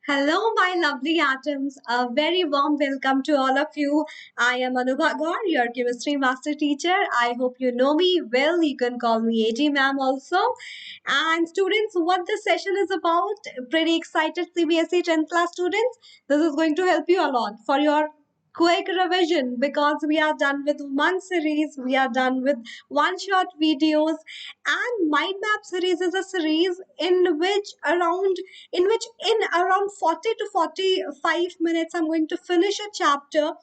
Hello, my lovely atoms. A very warm welcome to all of you. I am Anubha Gaur, your chemistry master teacher. I hope you know me well. You can call me AG ma'am also. And students, what this session is about, pretty excited CBSE 10th class students. This is going to help you a lot for your quick revision because we are done with one series, we are done with one shot videos, and mind map series is a series in around 40 to 45 minutes I'm going to finish a chapter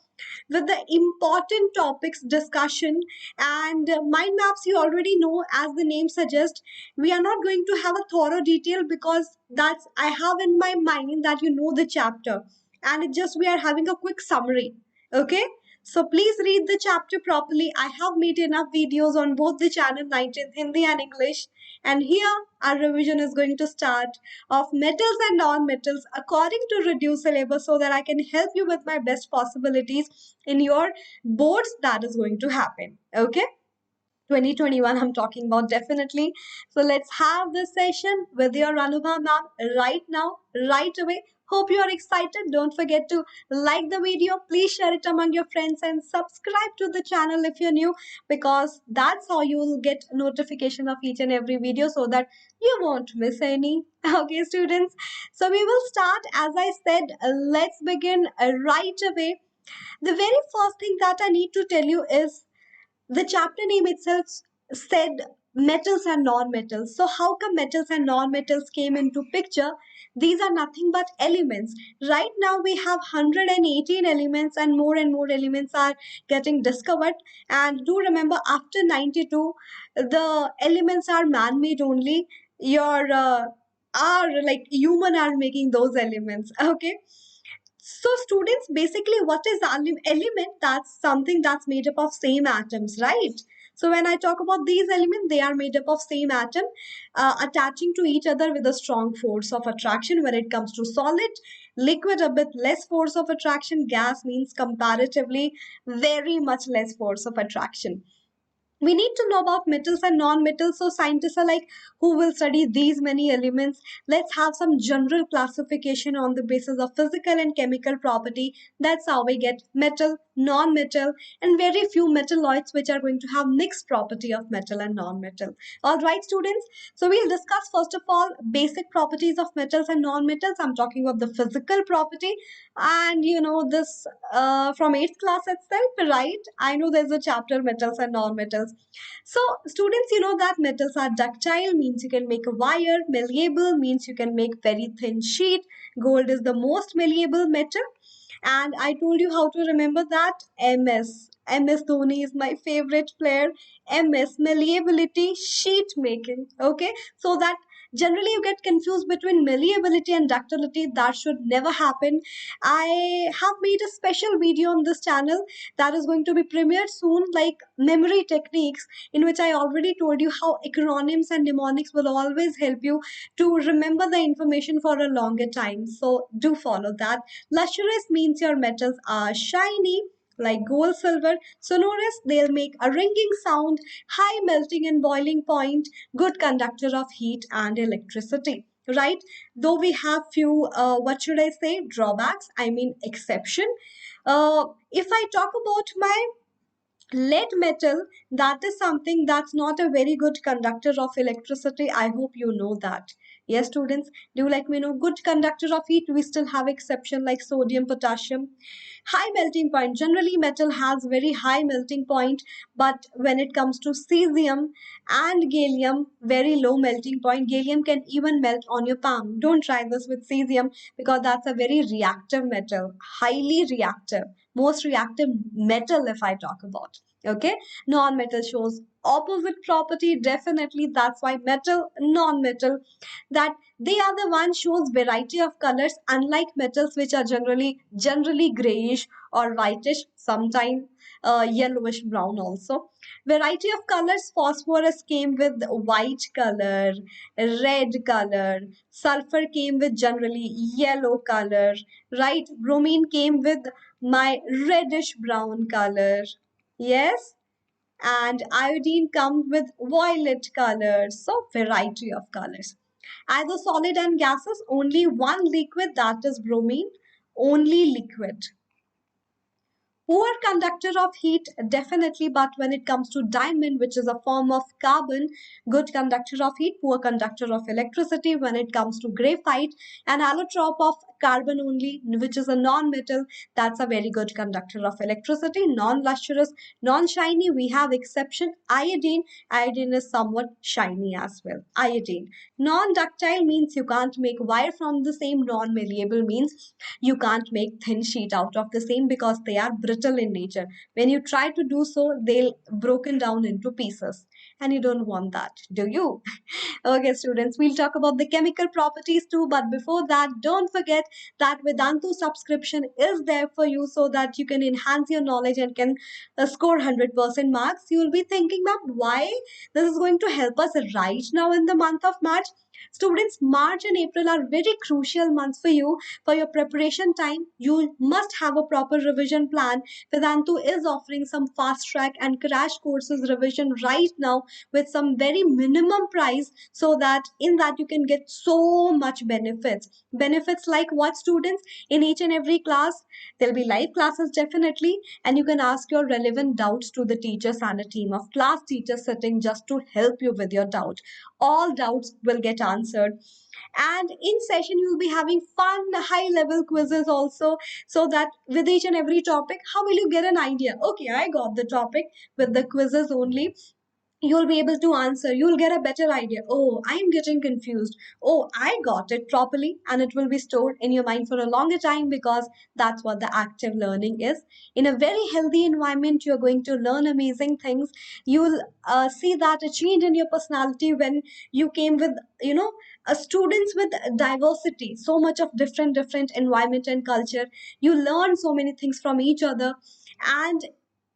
with the important topics discussion. And mind maps, you already know, as the name suggests, we are not going to have a thorough detail because that's I have in my mind that you know the chapter, and it just we are having a quick summary. Okay, so please read the chapter properly. I have made enough videos on both the channel 19th Hindi and English, and here our revision is going to start of metals and non-metals according to reduced syllabus so that I can help you with my best possibilities in your boards that is going to happen. Okay. 2021 I'm talking about definitely. So let's have this session with your Anubha ma'am right now, right away. Hope you are excited. Don't forget to like the video. Please share it among your friends and subscribe to the channel if you're new, because that's how you will get notification of each and every video so that you won't miss any. Okay, students. So we will start. As I said, let's begin right away. The very first thing that I need to tell you is the chapter name itself said metals and non-metals. So how come metals and non-metals came into picture? These are nothing but elements. Right now we have 118 elements, and more elements are getting discovered. And do remember, after 92, the elements are man-made only. Your are like human are making those elements. Okay, so students, basically what is element? That's something that's made up of same atoms, right? So when I talk about these elements, they are made up of same atom, attaching to each other with a strong force of attraction. When it comes to solid, liquid, a bit less force of attraction. Gas means comparatively very much less force of attraction. We need to know about metals and non-metals. So scientists are like, who will study these many elements? Let's have some general classification on the basis of physical and chemical property. That's how we get metal, non-metal, and very few metalloids which are going to have mixed property of metal and non-metal. All right, students. So we'll discuss first of all basic properties of metals and non-metals. I'm talking about the physical property, and you know this from 8th class itself, right? I know there's a chapter metals and non-metals. So students, you know that metals are ductile, means you can make a wire. Malleable means you can make very thin sheet. Gold is the most malleable metal. And I told you how to remember that. MS Dhoni is my favorite player. MS, malleability, sheet making. Okay, so that generally you get confused between malleability and ductility. That should never happen. I have made a special video on this channel that is going to be premiered soon, like memory techniques, in which I already told you how acronyms and mnemonics will always help you to remember the information for a longer time. So do follow that. Lustrous means your metals are shiny, like gold, silver. Sonorous, they'll make a ringing sound. High melting and boiling point, good conductor of heat and electricity. Right? Though we have few, what should I say, drawbacks, I mean exception. If I talk about my lead metal, that is something that's not a very good conductor of electricity. I hope you know that. Yes, students, do let me know. Good conductor of heat, we still have exception like sodium, potassium. High melting point. Generally, metal has very high melting point, but when it comes to cesium and gallium, very low melting point. Gallium can even melt on your palm. Don't try this with cesium because that's a very reactive metal, highly reactive, most reactive metal if I talk about. Okay, non-metal shows opposite property. Definitely, that's why metal, non-metal, that they are the one shows variety of colors, unlike metals which are generally grayish or whitish, sometimes yellowish brown also. Variety of colors. Phosphorus came with white color, red color. Sulfur came with generally yellow color, right? Bromine came with my reddish brown color. Yes, and iodine comes with violet colors. So variety of colors. Either solid and gases, only one liquid, that is bromine, only liquid. Poor conductor of heat, definitely, but when it comes to diamond, which is a form of carbon, good conductor of heat, poor conductor of electricity. When it comes to graphite, an allotrope of carbon only, which is a non-metal, that's a very good conductor of electricity, non-lustrous, non-shiny. We have exception, iodine. Iodine is somewhat shiny as well. Iodine. Non-ductile means you can't make wire from the same. Non-malleable means you can't make thin sheet out of the same because they are brittle in nature. When you try to do so, they'll broken down into pieces, and you don't want that, do you? Okay, students, we'll talk about the chemical properties too, but before that, don't forget that Vedantu subscription is there for you so that you can enhance your knowledge and can score 100% marks. You will be thinking, ma'am, why this is going to help us right now in the month of March? Students, March and April are very crucial months for you for your preparation time. You must have a proper revision plan. Vedantu is offering some fast track and crash courses revision right now with some very minimum price, so that in that you can get so much benefits. Benefits like what, students? In each and every class, there'll be live classes definitely, and you can ask your relevant doubts to the teachers and a team of class teachers sitting just to help you with your doubt. All doubts will get answered, and in session you'll be having fun high level quizzes also, so that with each and every topic, how will you get an idea? Okay, I got the topic. With the quizzes only, you'll be able to answer. You'll get a better idea. Oh, I'm getting confused. Oh, I got it properly, and it will be stored in your mind for a longer time, because that's what the active learning is. In a very healthy environment, you're going to learn amazing things. You'll see that a change in your personality when you came with, students with diversity, so much of different environment and culture. You learn so many things from each other, and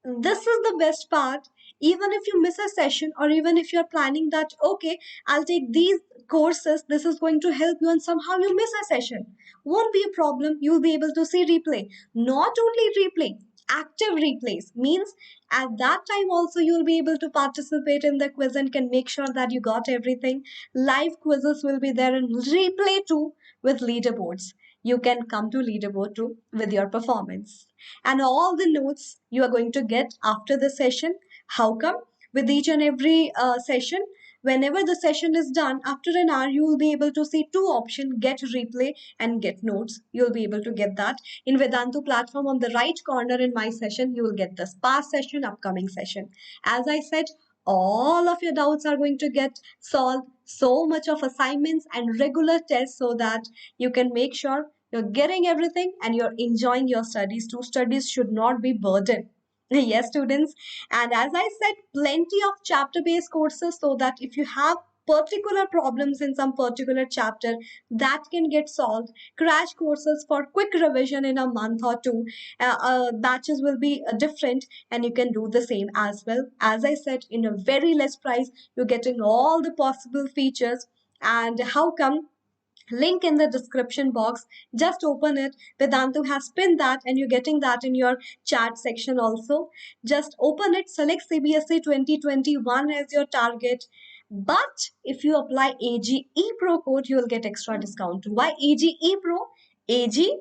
this is the best part. Even if you miss a session, or even if you're planning that, okay, I'll take these courses, this is going to help you, and somehow you miss a session, won't be a problem. You'll be able to see replay. Not only replay, active replays means at that time also you'll be able to participate in the quiz and can make sure that you got everything. Live quizzes will be there in replay too, with leaderboards. You can come to leaderboard too with your performance, and all the notes you are going to get after the session. How come? With each and every session, whenever the session is done, after an hour, you will be able to see two options: get replay and get notes. You'll be able to get that in Vedantu platform. On the right corner in my session, you will get this past session, upcoming session. As I said, all of your doubts are going to get solved. So much of assignments and regular tests, so that you can make sure you're getting everything and you're enjoying your studies too. Studies should not be burden. Yes, students. And as I said, plenty of chapter based courses, so that if you have particular problems in some particular chapter, that can get solved. Crash courses for quick revision in a month or two. Batches will be different, and you can do the same as well. As I said, in a very less price, you're getting all the possible features. And how come? Link in the description box. Just open it. Vedantu has pinned that, and you're getting that in your chat section also. Just open it, select CBSE 2021 as your target. But if you apply AGE Pro code, you will get extra discount. Why AGE Pro? AG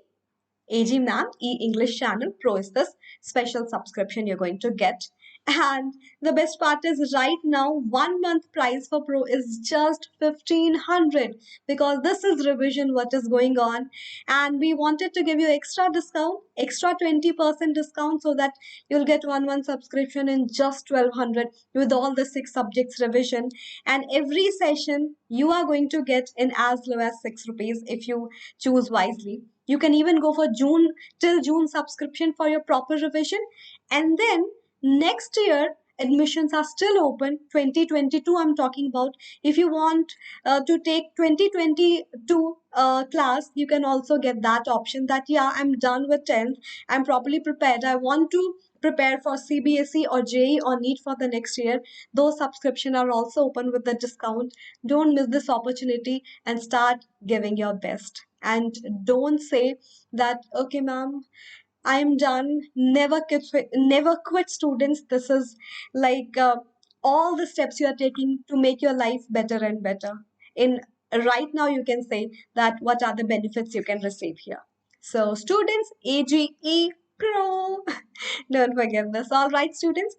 AG Ma'am E English Channel Pro is the special subscription you're going to get. And the best part is right now, 1 month price for Pro is just 1500, because this is revision what is going on. And we wanted to give you extra discount, extra 20% discount, so that you'll get 1 month subscription in just 1200 with all the 6 subjects revision. And every session you are going to get in as low as 6 rupees if you choose wisely. You can even go for June till June subscription for your proper revision. And then next year, admissions are still open. 2022 I'm talking about. If you want to take 2022 class, you can also get that option, that yeah, I'm done with 10th, I'm properly prepared, I want to prepare for CBSE or JE or NEET for the next year. Those subscription are also open with the discount. Don't miss this opportunity and start giving your best. And don't say that, okay, ma'am, I am done. Never quit, students. This is like all the steps you are taking to make your life better and better. In right now you can say that what are the benefits you can receive here. So students, AGE Pro. Don't forget this. All right, students.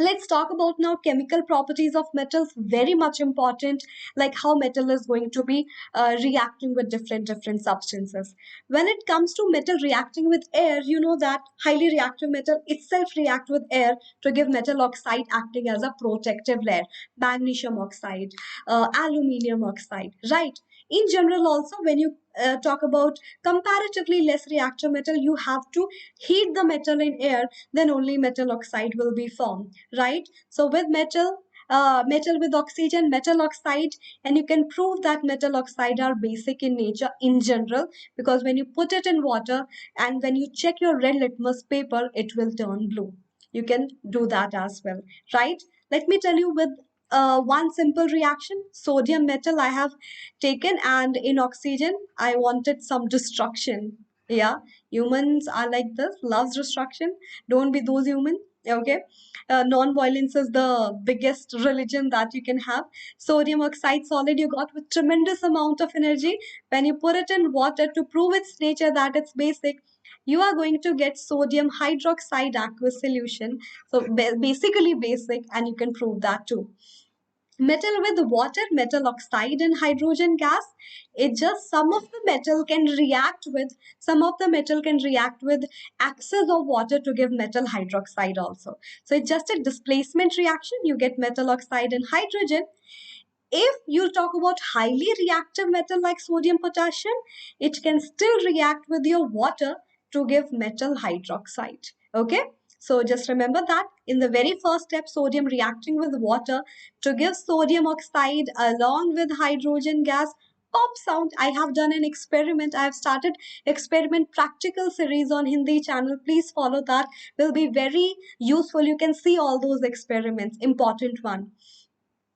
Let's talk about now chemical properties of metals. Very much important, like how metal is going to be reacting with different substances. When it comes to metal reacting with air, you know that highly reactive metal itself react with air to give metal oxide acting as a protective layer. Magnesium oxide, aluminium oxide, right? In general, also when you talk about comparatively less reactive metal, you have to heat the metal in air, then only metal oxide will be formed, right? So with metal with oxygen, metal oxide, and you can prove that metal oxide are basic in nature in general, because when you put it in water and when you check your red litmus paper, it will turn blue. You can do that as well, right? Let me tell you with one simple reaction. Sodium metal I have taken, and in oxygen I wanted some destruction. Yeah, humans are like this, loves destruction. Don't be those humans. Okay, non-violence is the biggest religion that you can have. Sodium oxide solid you got with tremendous amount of energy. When you put it in water to prove its nature that it's basic, you are going to get sodium hydroxide aqueous solution. So basically basic, and you can prove that too. Metal with water, metal oxide, and hydrogen gas. It just some of the metal can react with excess of water to give metal hydroxide also. So it's just a displacement reaction. You get metal oxide and hydrogen. If you talk about highly reactive metal like sodium potassium, it can still react with your water to give metal hydroxide. Okay, so just remember that in the very first step, sodium reacting with water to give sodium oxide along with hydrogen gas. Pop sound. I have done an experiment. I have started experiment practical series on Hindi channel. Please follow that. Will be very useful. You can see all those experiments. Important one.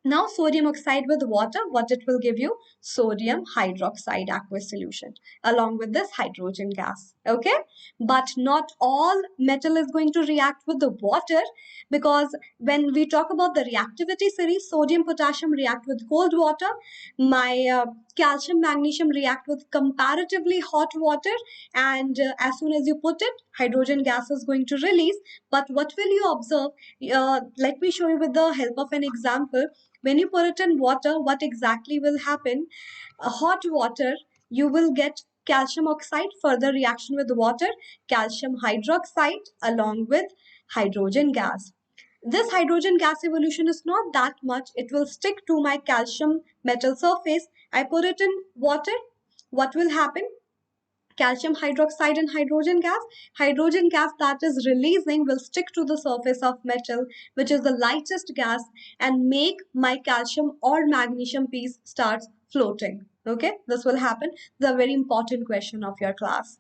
Now sodium oxide with water, what it will give you? Sodium hydroxide aqueous solution along with this hydrogen gas. Okay, but not all metal is going to react with the water, because when we talk about the reactivity series, sodium potassium react with cold water. My calcium magnesium react with comparatively hot water, and as soon as you put it, hydrogen gas is going to release. But what will you observe? Let me show you with the help of an example. When you put it in water, what exactly will happen? Hot water, you will get calcium oxide, further reaction with water, calcium hydroxide along with hydrogen gas. This hydrogen gas evolution is not that much. It will stick to my calcium metal surface. I put it in water. What will happen? Calcium hydroxide and hydrogen gas that is releasing will stick to the surface of metal, which is the lightest gas, and make my calcium or magnesium piece starts floating. Okay, this will happen. The very important question of your class.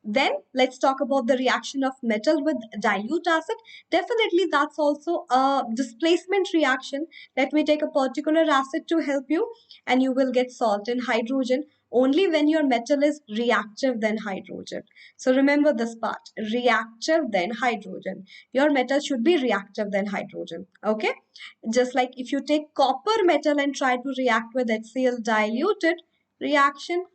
Then let's talk about the reaction of metal with dilute acid. Definitely that's also a displacement reaction. Let me take a particular acid to help you, and you will get salt and hydrogen only when your metal is reactive than hydrogen. So remember this part, reactive then hydrogen. Your metal should be reactive than hydrogen. Okay, just like if you take copper metal and try to react with HCl diluted, reaction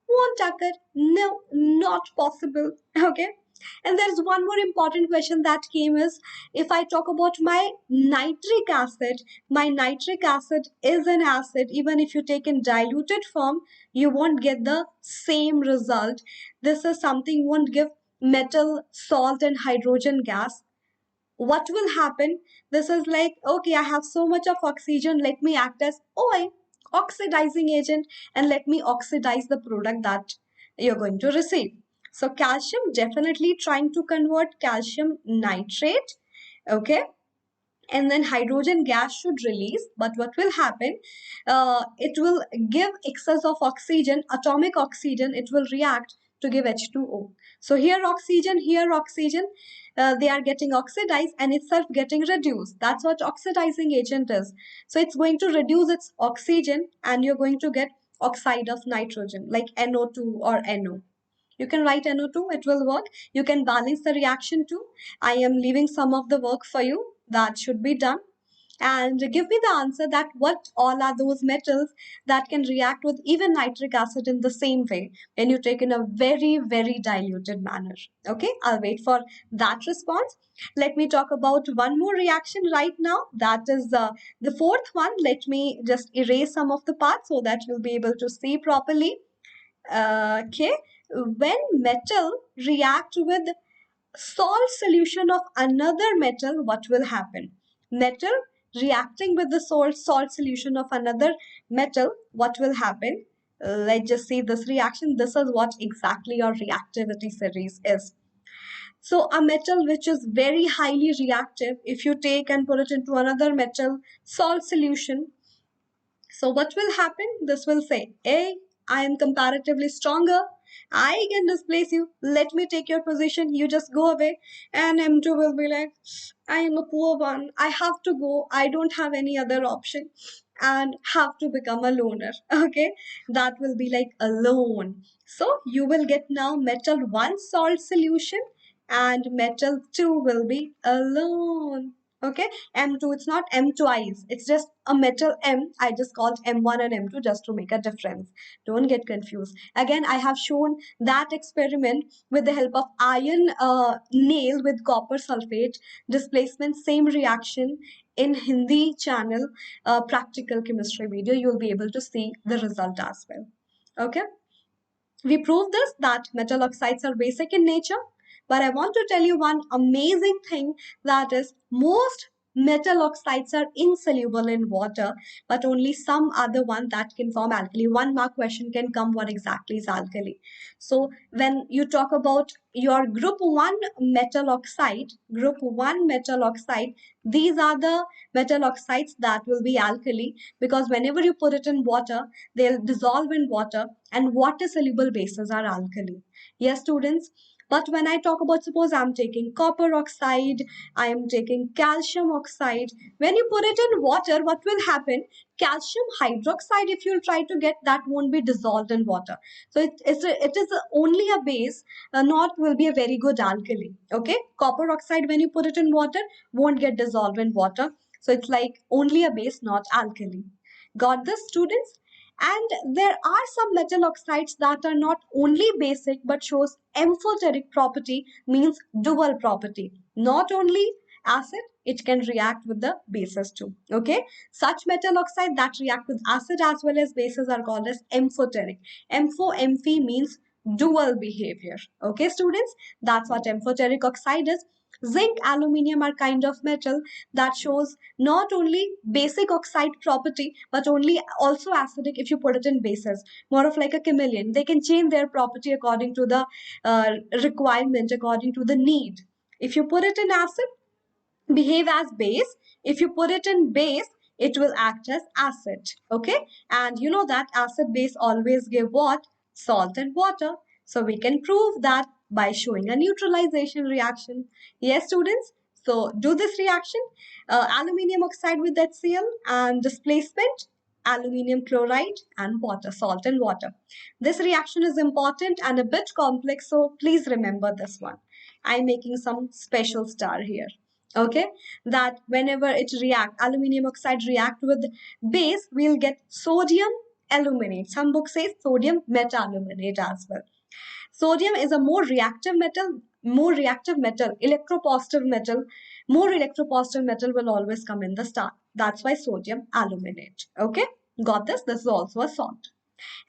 won't occur. No, not possible. Okay. And there's one more important question that came is, if I talk about my nitric acid is an acid. Even if you take in diluted form, you won't get the same result. This is something won't give metal, salt, and hydrogen gas. What will happen? This is like, okay, I have so much of oxygen, let me act as OI, oxidizing agent, and let me oxidize the product that you're going to receive. So calcium, definitely trying to convert calcium nitrate. Okay, and then hydrogen gas should release, but what will happen? It will give excess of oxygen, atomic oxygen. It will react to give H2O. So here oxygen, they are getting oxidized and itself getting reduced. That's what oxidizing agent is. So it's going to reduce its oxygen, and you're going to get oxide of nitrogen like NO2 or NO. You can write NO2, it will work. You can balance the reaction too. I am leaving some of the work for you that should be done. and give me the answer that what all are those metals that can react with even nitric acid in the same way when you take in a very diluted manner. Okay, I'll wait for that response. Let me talk about one more reaction right now. That is the fourth one. Let me just erase some of the parts so that you'll be able to see properly. Okay, when metal react with salt solution of another metal, what will happen? Metal reacting with the salt solution of another metal, what will happen? Let's just see this reaction. This is what exactly your reactivity series is. So a metal which is very highly reactive, if you take and put it into another metal salt solution, so what will happen? This will say, A, I am comparatively stronger. I can displace you. Let me take your position. You just go away. And M2 will be like, I am a poor one. I have to go. I don't have any other option. And have to become a loner. Okay. That will be like alone. So you will get now metal 1 salt solution and metal 2 will be alone. Okay, M2, it's not M twice, it's just a metal M. I just called M1 and M2 just to make a difference. Don't get confused. Again, I have shown that experiment with the help of iron nail with copper sulfate displacement, same reaction in Hindi channel practical chemistry video. You'll be able to see the result as well. Okay, we proved this that metal oxides are basic in nature, but I want to tell you one amazing thing, that is most metal oxides are insoluble in water, but only some other one that can form alkali. 1 mark question can come, what exactly is alkali? So when you talk about your group 1 metal oxide, these are the metal oxides that will be alkali, because whenever you put it in water, they'll dissolve in water, and water soluble bases are alkali. Yes, students. But when I talk about, suppose I'm taking copper oxide, I am taking calcium oxide. When you put it in water, what will happen? Calcium hydroxide, if you'll try to get, that won't be dissolved in water. So it is only a base, not will be a very good alkali. Okay, copper oxide, when you put it in water, won't get dissolved in water. So it's like only a base, not alkali. Got this, students? And there are some metal oxides that are not only basic but shows amphoteric property, means dual property. Not only acid, it can react with the bases too. Okay, such metal oxide that react with acid as well as bases are called as amphoteric. Amphi means dual behavior. Okay, students, that's what amphoteric oxide is. Zinc, aluminium are kind of metal that shows not only basic oxide property but only also acidic if you put it in bases. More of like a chameleon, they can change their property according to the requirement, according to the need. If you put it in acid, behave as base. If you put it in base, it will act as acid. Okay, and you know that acid base always give what? Salt and water. So we can prove that by showing a neutralization reaction. Yes, students, so do this reaction. Aluminium oxide with HCl and displacement, aluminium chloride and water, salt and water. This reaction is important and a bit complex, so please remember this one. I'm making some special star here. Okay, that whenever it react, aluminium oxide react with base, we'll get sodium aluminate. Some books say sodium metaluminate as well. Sodium is a more reactive metal, electropositive metal. More electropositive metal will always come in the star. That's why sodium aluminate. Okay, got this? This is also a salt.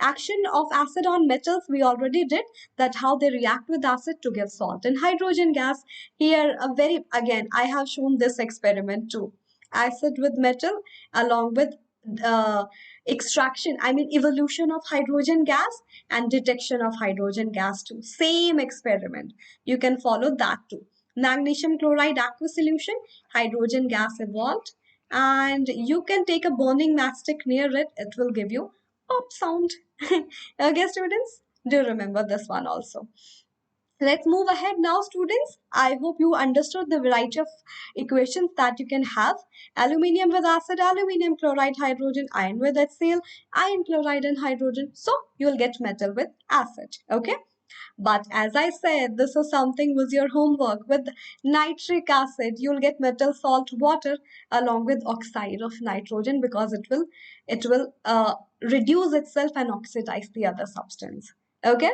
Action of acid on metals, we already did that, how they react with acid to give salt and hydrogen gas. Here, again, I have shown this experiment too. Acid with metal along with uh, extraction, I mean evolution of hydrogen gas and detection of hydrogen gas too. Same experiment. You can follow that too. Magnesium chloride aqueous solution, hydrogen gas evolved, and you can take a burning matchstick near it. It will give you pop sound. Okay, students, do remember this one also. Let's move ahead now, students. I hope you understood the variety of equations that you can have. Aluminium with acid, aluminium chloride, hydrogen, iron with HCl, iron chloride and hydrogen. So you'll get metal with acid. Okay. But as I said, this is something was your homework. With nitric acid, you'll get metal salt water along with oxide of nitrogen because it will reduce itself and oxidize the other substance. Okay.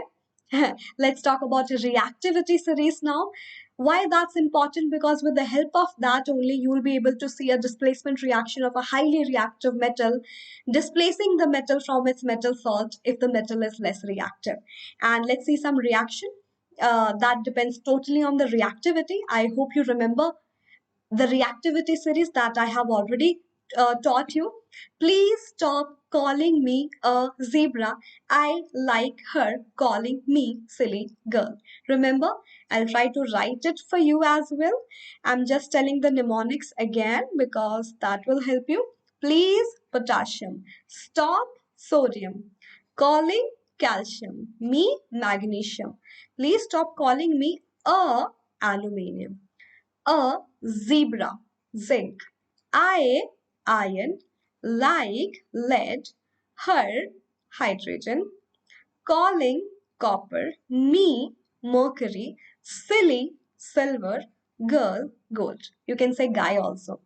Let's talk about reactivity series now. Why that's important? Because with the help of that only, you will be able to see a displacement reaction of a highly reactive metal, displacing the metal from its metal salt if the metal is less reactive. And let's see some reaction. That depends totally on the reactivity. I hope you remember the reactivity series that I have already taught you. Please stop calling me a zebra. I like her calling me silly girl. Remember, I'll try to write it for you as well. I'm just telling the mnemonics again because that will help you. Please, potassium. Stop, sodium. Calling, calcium. Me, magnesium. Please stop calling me a aluminium. A zebra, zinc. I, iron. Like, lead. Her, hydrogen. Calling, copper. Me, mercury. Silly, silver. Girl, gold. You can say guy also.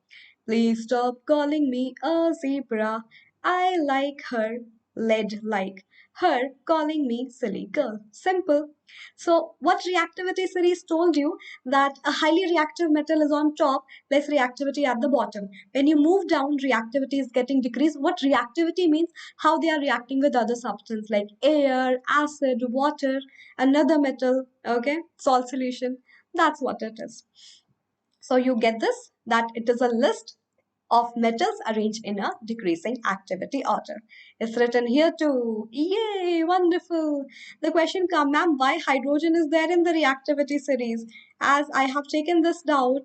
Please stop calling me a zebra. I like her, lead like her, calling me silly girl. Simple. So, what reactivity series told you that a highly reactive metal is on top, less reactivity at the bottom. When you move down, reactivity is getting decreased. What reactivity means? How they are reacting with other substance like air, acid, water, another metal, okay, salt solution. That's what it is. So you get this, that it is a list of metals arranged in a decreasing activity order. It's written here too. Yay, wonderful. The question comes, ma'am, why hydrogen is there in the reactivity series? As I have taken this down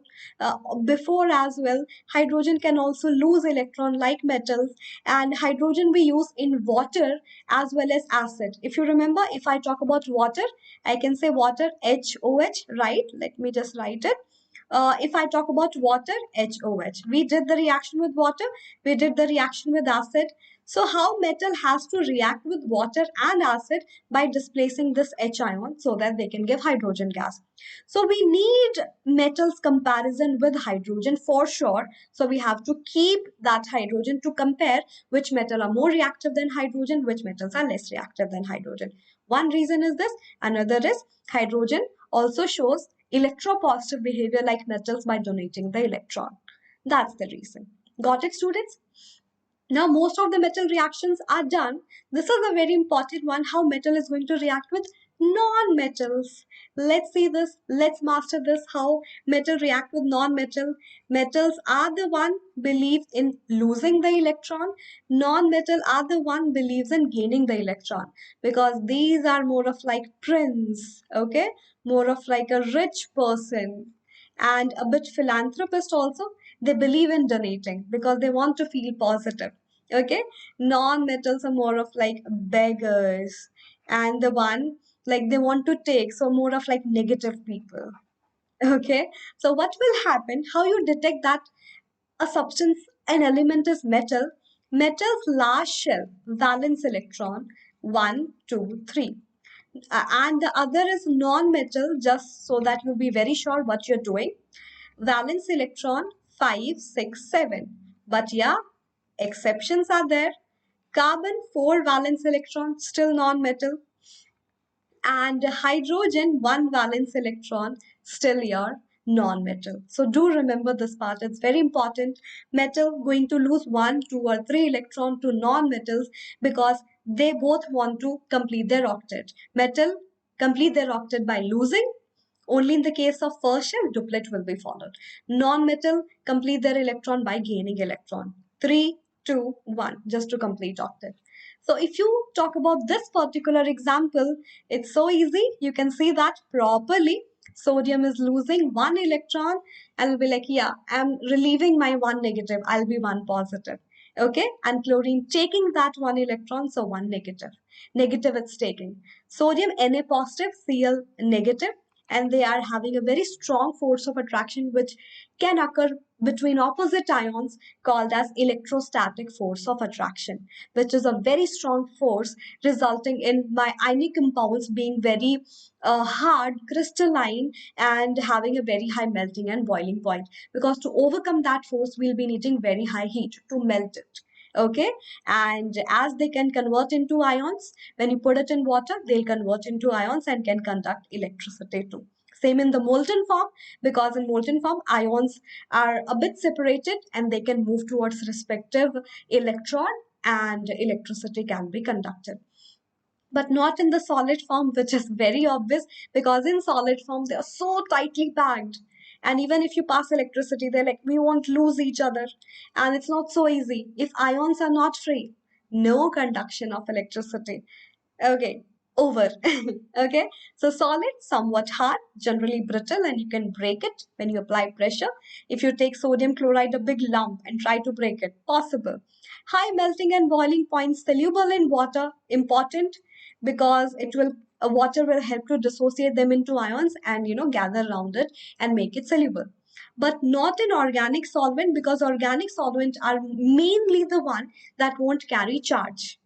before as well, hydrogen can also lose electron like metals, and hydrogen we use in water as well as acid. If you remember, if I talk about water, I can say water HOH, right? Let me just write it. If I talk about water, HOH. We did the reaction with water, we did the reaction with acid. So how metal has to react with water and acid by displacing this H ion so that they can give hydrogen gas. So we need metals comparison with hydrogen for sure. So we have to keep that hydrogen to compare which metal are more reactive than hydrogen, which metals are less reactive than hydrogen. One reason is this. Another is hydrogen also shows electropositive behavior like metals by donating the electron. That's the reason. Got it, students? Now, most of the metal reactions are done. This is a very important one, how metal is going to react with non-metals. Let's see this. Let's master this, how metal react with non-metal. Metals are the one believed in losing the electron. Non-metal are the one believes in gaining the electron because these are more of like prince, okay? More of like a rich person and a bit philanthropist also. They believe in donating because they want to feel positive. Okay, non-metals are more of like beggars, and the one like they want to take, so more of like negative people. Okay, so what will happen, how you detect that a substance, an element is metal? Metal's last shell, valence electron 1 2 3, and the other is non-metal, just so that you'll be very sure what you're doing. Valence electron 5 6 7, but yeah, exceptions are there. Carbon 4 valence electron, still non-metal, and hydrogen 1 valence electron, still your non-metal. So do remember this part, it's very important. Metal going to lose 1 2 or 3 electron to non-metals because they both want to complete their octet. Metal complete their octet by losing. Only in the case of first shell, duplet will be followed. Non-metal complete their electron by gaining electron. 3 2 1, just to complete octet. So if you talk about this particular example, it's so easy. You can see that properly. Sodium is losing 1 electron and will be like, yeah, I'm relieving my 1 negative. I'll be 1 positive. Okay, and chlorine taking that 1 electron, so 1 negative. Negative it's taking. Sodium Na positive, Cl negative, and they are having a very strong force of attraction which can occur between opposite ions called as electrostatic force of attraction, which is a very strong force resulting in my ionic compounds being very hard, crystalline, and having a very high melting and boiling point. Because to overcome that force, we'll be needing very high heat to melt it. Okay, and as they can convert into ions, when you put it in water, they'll convert into ions and can conduct electricity too. Same in the molten form, because in molten form, ions are a bit separated and they can move towards respective electron and electricity can be conducted, but not in the solid form, which is very obvious, because in solid form they are so tightly packed, and even if you pass electricity, they're like, we won't lose each other, and it's not so easy. If ions are not free, no conduction of electricity. Okay, over. Okay, so solid, somewhat hard, generally brittle, and you can break it when you apply pressure. If you take sodium chloride, a big lump, and try to break it, possible. High melting and boiling point, soluble in water, important, because it will water will help to dissociate them into ions and gather around it and make it soluble, but not in organic solvent, because organic solvent are mainly the one that won't carry charge.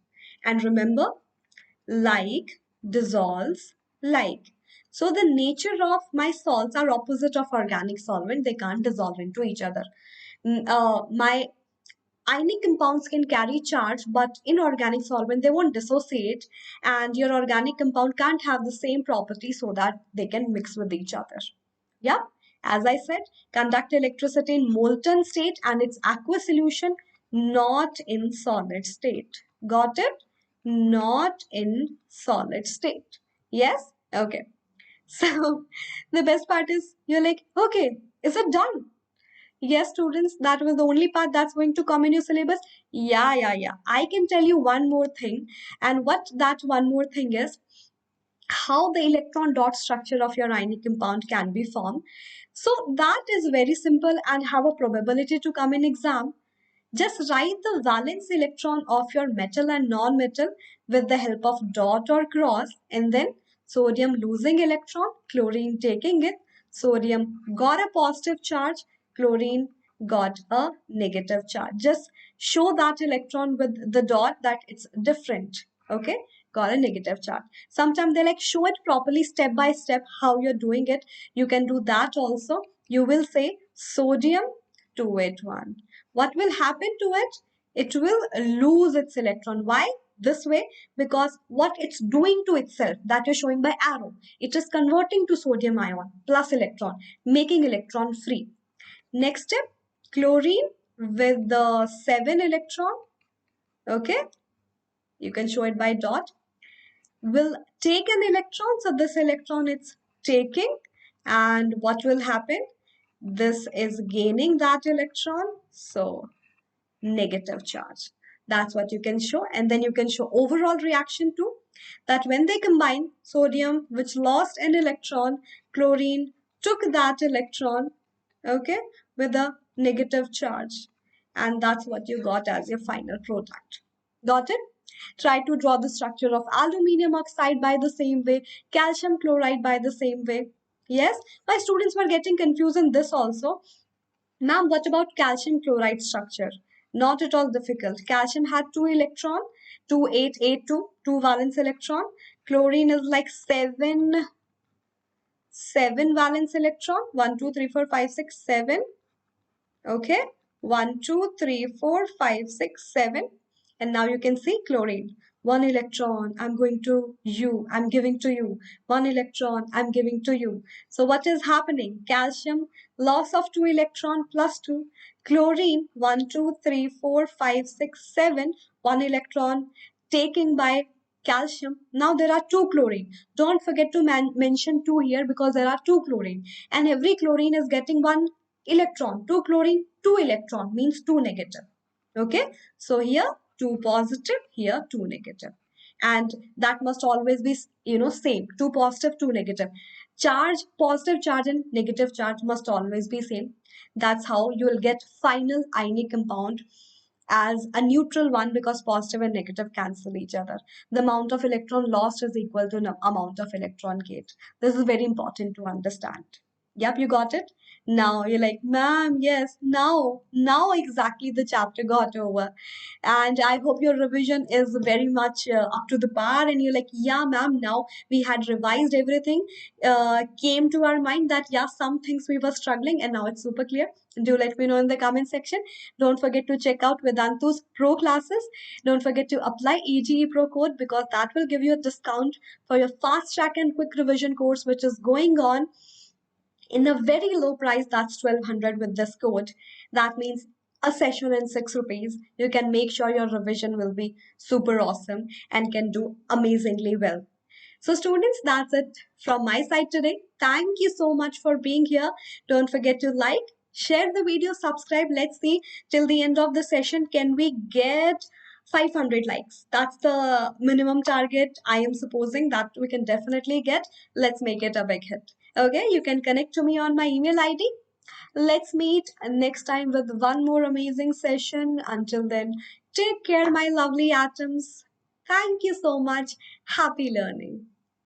And remember, like dissolves like. So the nature of my salts are opposite of organic solvent. They can't dissolve into each other. My ionic compounds can carry charge, but in organic solvent they won't dissociate, and your organic compound can't have the same property so that they can mix with each other. Yeah, as I said, conduct electricity in molten state and its aqueous solution, not in solid state. Got it? Not in solid state. Yes? Okay. So the best part is you're like, okay, is it done? Yes, students, that was the only part that's going to come in your syllabus. Yeah. I can tell you one more thing. And what that one more thing is, how the electron dot structure of your ionic compound can be formed. So that is very simple and have a probability to come in exam. Just write the valence electron of your metal and non-metal with the help of dot or cross, and then sodium losing electron, chlorine taking it. Sodium got a positive charge, chlorine got a negative charge. Just show that electron with the dot that it's different. Okay, got a negative charge. Sometimes they like show it properly step by step how you're doing it. You can do that also. You will say sodium 281. What will happen to it? It will lose its electron. Why? This way, because what it's doing to itself, that is showing by arrow, it is converting to sodium ion plus electron, making electron free. Next step, chlorine with the 7 electron, okay, you can show it by dot, will take an electron. So this electron it's taking, and what will happen? This is gaining that electron, so negative charge. That's what you can show. And then you can show overall reaction too, that when they combine, sodium, which lost an electron, chlorine took that electron, okay, with a negative charge. And that's what you got as your final product. Got it? Try to draw the structure of aluminium oxide by the same way, calcium chloride by the same way. Yes, my students were getting confused in this also. Ma'am, what about calcium chloride structure? Not at all difficult. Calcium had 2 electron, 2882, 2 valence electron. Chlorine is like 7 valence electron. 1, 2, 3, 4, 5, 6, 7. Okay, 1, 2, 3, 4, 5, 6, 7. And now you can see chlorine. 1 electron, I'm going to you, I'm giving to you. 1 electron, I'm giving to you. So what is happening? Calcium, loss of 2 electron plus 2. Chlorine, 1, 2, 3, 4, 5, 6, 7. 1 electron taking by calcium. Now there are 2 chlorine. Don't forget to mention 2 here, because there are 2 chlorine. And every chlorine is getting 1 electron. 2 chlorine, 2 electron means 2 negative. Okay, so here 2 positive, here 2 negative, and that must always be same, 2 positive, 2 negative. Charge, positive charge and negative charge must always be same. That's how you will get final ionic compound as a neutral one, because positive and negative cancel each other. The amount of electron lost is equal to the amount of electron gained. This is very important to understand. Yep, you got it. Now you're like, ma'am, yes, now exactly the chapter got over. And I hope your revision is very much up to the par. And you're like, yeah, ma'am, now we had revised everything, came to our mind that, yeah, some things we were struggling, and now it's super clear. Do let me know in the comment section. Don't forget to check out Vedantu's Pro classes. Don't forget to apply EGE Pro code, because that will give you a discount for your fast track and quick revision course, which is going on in a very low price. That's 1200 with this code. That means a session in 6 rupees. You can make sure your revision will be super awesome and can do amazingly well. So, students, that's it from my side today. Thank you so much for being here. Don't forget to like, share the video, subscribe. Let's see till the end of the session, can we get 500 likes? That's the minimum target I am supposing that we can definitely get. Let's make it a big hit. Okay, you can connect to me on my email ID. Let's meet next time with one more amazing session. Until then, take care, my lovely atoms. Thank you so much. Happy learning.